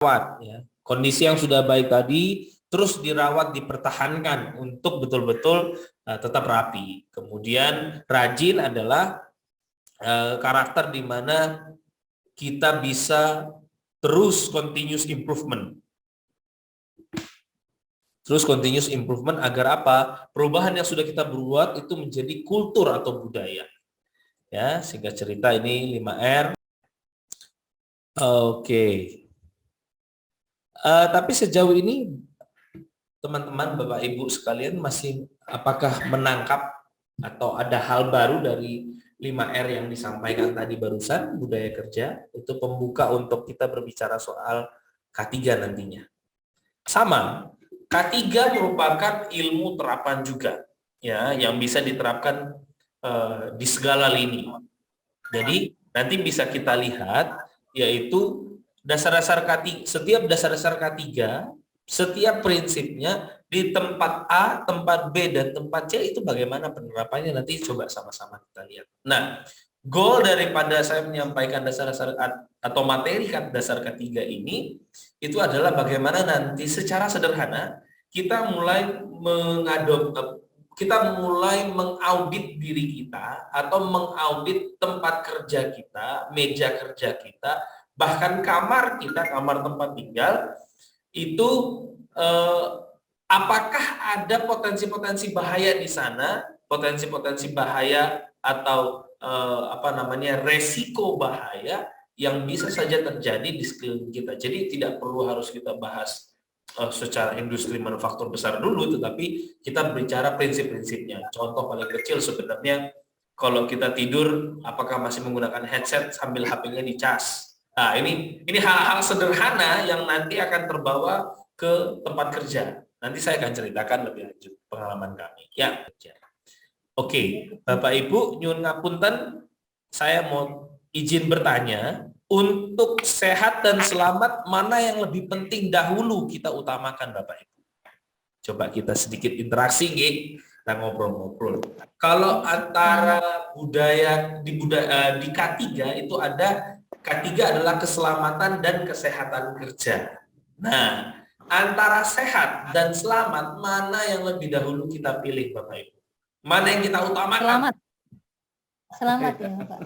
dirawat, ya. Kondisi yang sudah baik tadi terus dirawat, dipertahankan untuk betul-betul tetap rapi. Kemudian rajin adalah karakter di mana kita bisa terus continuous improvement. Terus continuous improvement agar apa? Perubahan yang sudah kita buat itu menjadi kultur atau budaya. Ya, singkat cerita ini 5R. Oke. Tapi sejauh ini teman-teman, Bapak Ibu sekalian masih apakah menangkap atau ada hal baru dari 5R yang disampaikan tadi barusan, budaya kerja, itu pembuka untuk kita berbicara soal K3 nantinya. Sama, K3 merupakan ilmu terapan juga, ya, yang bisa diterapkan di segala lini. Jadi nanti bisa kita lihat, yaitu dasar-dasar K3, setiap dasar-dasar K3, setiap prinsipnya di tempat A, tempat B, dan tempat C itu bagaimana penerapannya, nanti coba sama-sama kita lihat. Nah, goal daripada saya menyampaikan dasar-dasar atau materi dasar K3 ini, itu adalah bagaimana nanti secara sederhana kita mulai mengaudit diri kita atau mengaudit tempat kerja kita, meja kerja kita, bahkan kamar kita, kamar tempat tinggal, itu apakah ada potensi-potensi bahaya di sana, potensi-potensi bahaya atau resiko bahaya yang bisa saja terjadi di sekeliling kita. Jadi tidak perlu harus kita bahas secara industri manufaktur besar dulu, tetapi kita bicara prinsip-prinsipnya. Contoh paling kecil sebenarnya, kalau kita tidur, apakah masih menggunakan headset sambil HP-nya dicas? Nah, ini hal-hal sederhana yang nanti akan terbawa ke tempat kerja. Nanti saya akan ceritakan lebih lanjut pengalaman kami. Ya, oke, Bapak Ibu, nyun ngapunten, saya mau izin bertanya, untuk sehat dan selamat mana yang lebih penting dahulu kita utamakan, Bapak Ibu? Coba kita sedikit interaksi, kita ngobrol-ngobrol. Kalau antara di K3 itu ada, K3 adalah keselamatan dan kesehatan kerja. Nah, antara sehat dan selamat, mana yang lebih dahulu kita pilih, Bapak Ibu? Mana yang kita utamakan? Selamat ya, Pak.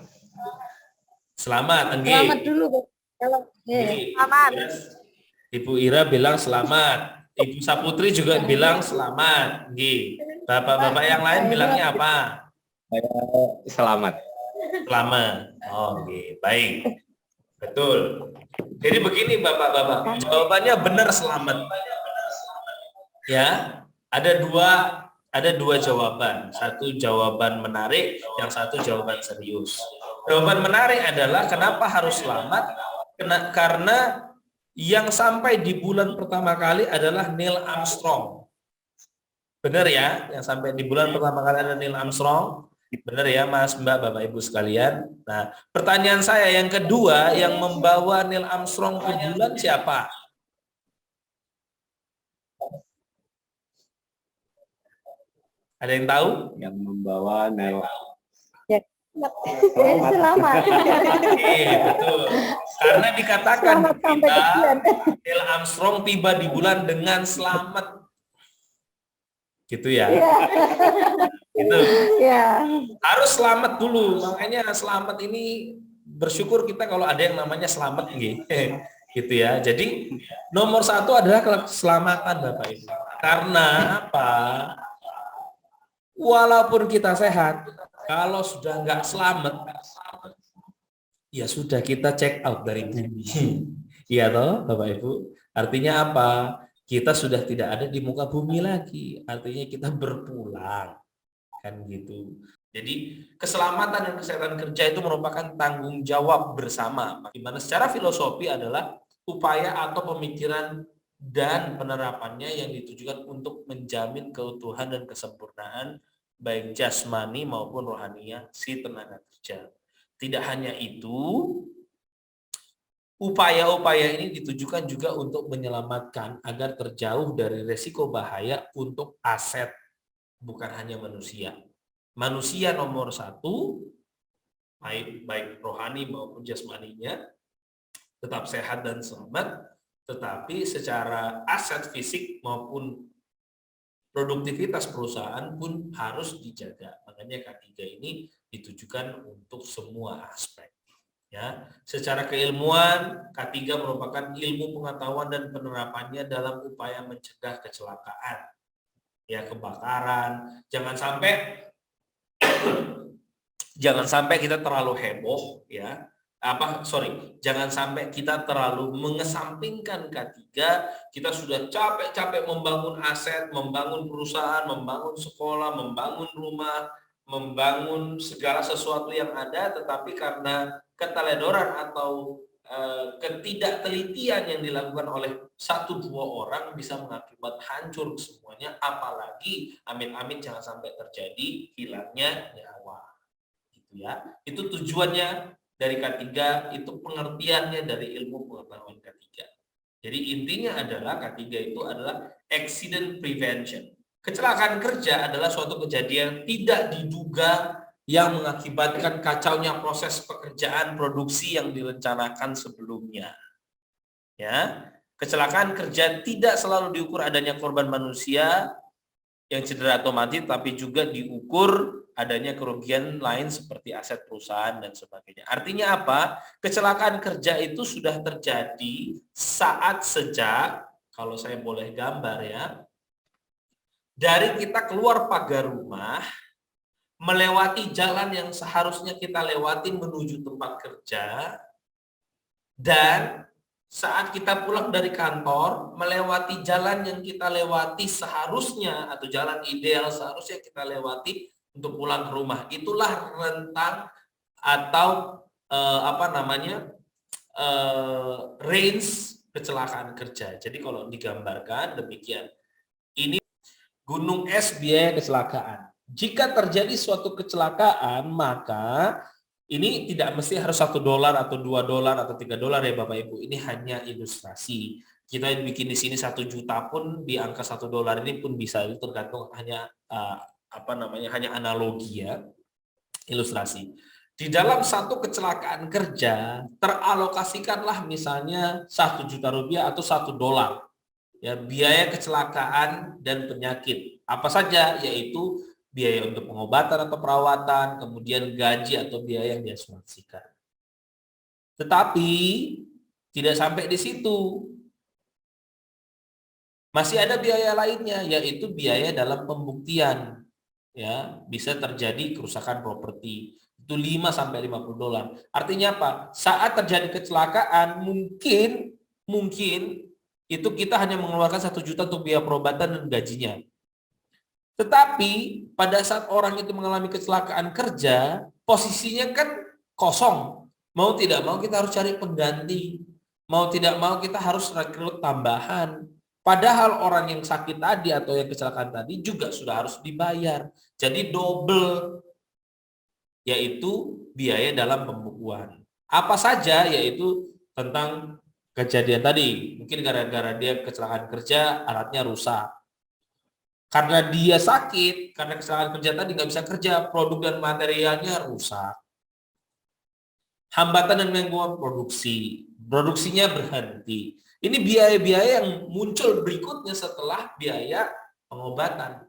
Selamat, Selamat dulu, Pak. Selamat. Ibu Ira bilang selamat. Ibu Saputri juga bilang selamat. Bapak-bapak yang lain bilangnya apa? Selamat. Selamat. Baik. Betul. Jadi begini Bapak-bapak, jawabannya benar selamat. Ya, ada dua jawaban. Satu jawaban menarik, yang satu jawaban serius. Jawaban menarik adalah kenapa harus selamat? Karena yang sampai di bulan pertama kali adalah Neil Armstrong. Benar ya? Yang sampai di bulan pertama kali adalah Neil Armstrong. Benar ya, Mas, Mbak, Bapak, Ibu sekalian. Nah, pertanyaan saya yang kedua, yang membawa Neil Armstrong ke bulan siapa? Ada yang tahu? Yang membawa Neil Selamat. Betul. Karena dikatakan kita Neil Armstrong tiba di bulan dengan selamat. Gitu ya. Gitu. Ya. Harus selamat dulu. Makanya selamat ini bersyukur kita kalau ada yang namanya selamat gitu ya. Jadi nomor satu adalah keselamatan Bapak Ibu. Karena apa? Walaupun kita sehat, kalau sudah nggak selamat, ya sudah kita check out dari bumi. Iya toh, Bapak Ibu. Artinya apa? Kita sudah tidak ada di muka bumi lagi. Artinya kita berpulang. Kan gitu. Jadi keselamatan dan kesehatan kerja itu merupakan tanggung jawab bersama. Di mana secara filosofi adalah upaya atau pemikiran dan penerapannya yang ditujukan untuk menjamin keutuhan dan kesempurnaan baik jasmani maupun rohania si tenaga kerja. Tidak hanya itu, upaya-upaya ini ditujukan juga untuk menyelamatkan agar terjauh dari resiko bahaya untuk aset, bukan hanya manusia. Manusia nomor satu, baik rohani maupun jasmaninya, tetap sehat dan selamat. tetapi secara aset fisik maupun produktivitas perusahaan pun harus dijaga. Makanya K3 ini ditujukan untuk semua aspek. Ya, secara keilmuan, K3 merupakan ilmu pengetahuan dan penerapannya dalam upaya mencegah kecelakaan, ya kebakaran. Jangan sampai kita terlalu heboh, ya. Jangan sampai kita terlalu mengesampingkan K3, kita sudah capek-capek membangun aset, membangun perusahaan, membangun sekolah, membangun rumah, membangun segala sesuatu yang ada, tetapi karena keteledoran atau ketidaktelitian yang dilakukan oleh 1-2 orang bisa mengakibat hancur semuanya, apalagi amit-amit jangan sampai terjadi hilangnya nyawa. Gitu ya. Itu tujuannya dari K3, itu pengertiannya dari ilmu pengetahuan K3. Jadi intinya adalah K3 itu adalah accident prevention. Kecelakaan kerja adalah suatu kejadian tidak diduga yang mengakibatkan kacaunya proses pekerjaan produksi yang direncanakan sebelumnya. Ya, kecelakaan kerja tidak selalu diukur adanya korban manusia yang cedera atau mati, tapi juga diukur adanya kerugian lain seperti aset perusahaan dan sebagainya. Artinya apa? Kecelakaan kerja itu sudah terjadi sejak, kalau saya boleh gambar ya, dari kita keluar pagar rumah, melewati jalan yang seharusnya kita lewati menuju tempat kerja, dan saat kita pulang dari kantor, melewati jalan yang kita lewati seharusnya, atau jalan ideal seharusnya kita lewati untuk pulang ke rumah. Itulah rentang atau range kecelakaan kerja. Jadi kalau digambarkan demikian. Ini gunung es biaya kecelakaan. Jika terjadi suatu kecelakaan, maka ini tidak mesti harus $1 atau $2 atau $3 ya Bapak Ibu. Ini hanya ilustrasi. Kita bikin di sini 1 juta pun di angka $1 ini pun bisa, itu tergantung hanya hanya analogi ya, ilustrasi. Di dalam satu kecelakaan kerja teralokasikanlah misalnya $1 juta atau $1 ya, biaya kecelakaan dan penyakit. Apa saja? Yaitu biaya untuk pengobatan atau perawatan, kemudian gaji atau biaya yang diasuransikan. Tetapi tidak sampai di situ. Masih ada biaya lainnya, yaitu biaya dalam pembuktian. Ya, bisa terjadi kerusakan properti. Itu $5-50. Artinya apa? Saat terjadi kecelakaan mungkin itu kita hanya mengeluarkan $1 juta untuk biaya perobatan dan gajinya. Tetapi pada saat orang itu mengalami kecelakaan kerja, posisinya kan kosong. Mau tidak mau kita harus cari pengganti. Mau tidak mau kita harus rekrut tambahan. Padahal orang yang sakit tadi atau yang kecelakaan tadi juga sudah harus dibayar. Jadi double, yaitu biaya dalam pembukuan. Apa saja? Yaitu tentang kejadian tadi. Mungkin gara-gara dia kecelakaan kerja, alatnya rusak. Karena dia sakit, karena kecelakaan kerja tadi nggak bisa kerja, produk dan materialnya rusak. Hambatan dan gangguan produksinya berhenti. Ini biaya-biaya yang muncul berikutnya setelah biaya pengobatan.